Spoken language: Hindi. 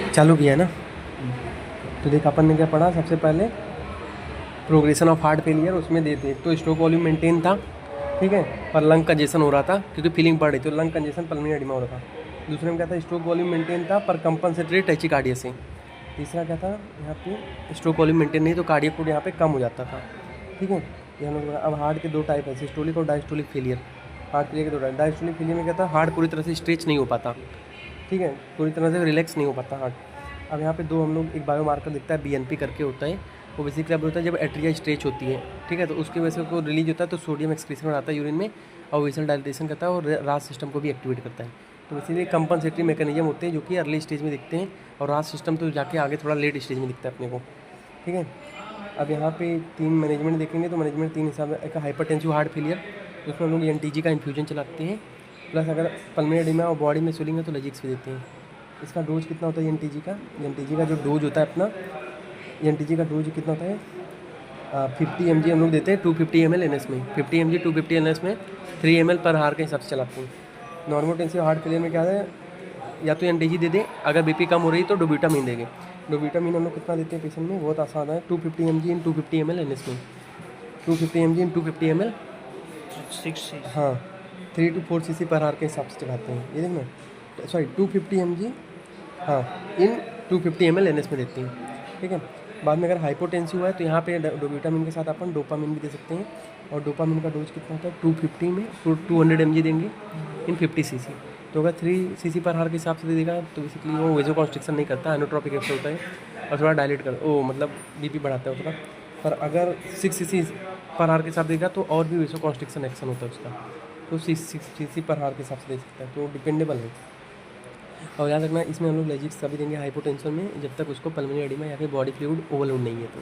चालू किया है ना। तो देख अपन ने क्या पढ़ा सबसे पहले, प्रोग्रेशन ऑफ हार्ट फेलियर, उसमें देते तो स्ट्रोक वॉल्यूम मेंटेन था, ठीक है, पर लंग कंजेशन हो रहा था क्योंकि फीलिंग बढ़ रही थी, तो लंग कंजेशन पल्मोनरी एडिमा हो रहा था। दूसरे में क्या था, स्ट्रोक वॉल्यूम मेंटेन था पर कंपनसेटरी टैचिकार्डिया से। तीसरा क्या था, यहाँ पे स्ट्रोक वॉल्यूम मेंटेन नहीं तो कार्डियक कोड यहाँ पे कम हो जाता था, ठीक है। ये हम लोग अब हार्ट के दो टाइप है, सिस्टोलिक और डायस्टोलिक फेलियर। हार्ट फेलियर के दो टाइप, डायस्टोलिक फेलियर में क्या था, हार्ट पूरी तरह से स्ट्रेच नहीं हो पाता, ठीक है, पूरी तरह से रिलैक्स नहीं हो पाता हार्ट। अब यहाँ पे दो हम लोग एक बायोमार्कर दिखता है बीएनपी करके होता है, वो बेसिकली अब होता है जब एट्रिया स्ट्रेच होती है, ठीक है, तो उसकी वजह से को रिलीज होता है तो सोडियम एक्सक्रीशन आता है यूरिन में और वेसल डायलिटेशन करता है और रास सिस्टम को भी एक्टिवेट करता है। तो इसीलिए कंपनसेटरी मैकेनिज्म होते हैं जो कि अर्ली स्टेज में दिखते हैं और रास सिस्टम तो जाके आगे थोड़ा लेट स्टेज में दिखता है अपने को, ठीक है। अब यहाँ पे तीन मैनेजमेंट देखेंगे तो मैनेजमेंट तीन हिसाब से, एक हाइपरटेंसिव हार्ट फेलियर, उसमें हम लोग एनटीजी का इन्फ्यूजन चलाते हैं, प्लस अगर पल्मोनरी एडिमा और बॉडी में स्वेलिंग है तो लजिक्स भी देते हैं। इसका डोज कितना होता है एनटीजी का, एनटीजी का जो डोज होता है अपना, एनटीजी का डोज कितना होता है 50 mg हम लोग देते हैं 250 ml एन एस में, 50 mg 250 एन एस में 3 ml पर हार के हिसाब से चलाते हैं। नॉर्मोटेंसिव हार्ट फेलियर में क्या है, या तो एनटीजी दे दें, अगर बीपी कम हो रही तो डोब्यूटामीन देंगे। डोब्यूटामीन हम लोग कितना देते हैं पेशेंट में, बहुत आसान है, 250 mg इन 250 ml एन एस में, 250 mg इन 250 ml 6 हाँ 3 to 4 cc पर हार के हिसाब से चलाते हैं। ये देखना, सॉरी 250 mg हाँ इन 250 ml एन एस में देते हैं, ठीक है। बाद में अगर हाइपोटेंसिव है तो यहाँ पे डोब्यूटामीन के साथ अपन डोपामिन भी दे सकते हैं, और डोपामिन का डोज कितना होता है 250 में 200 mg देंगे इन 50 cc। तो अगर 3 cc पर हार के हिसाब से दे देगा तो बेसिकली वो वेजो कॉन्स्ट्रिक्शन नहीं करता, एनोट्रोपिक इफेक्ट होता है और थोड़ा डायलेट कर मतलब बीपी बढ़ाता है थोड़ा। पर अगर 6 cc पर हार के हिसाब देगा तो और भी वेजो कॉन्स्ट्रिक्शन एक्शन होता है उसका, तो 6 cc पर हार के हिसाब से दे सकता है, तो डिपेंडेबल है। और याद रखना इसमें हम लोग लजिक्स कभी देंगे हाइपोटेंशन में जब तक उसको पल्मोनरी एडिमा या फिर बॉडी फ्लूइड ओवरलोड नहीं है तो।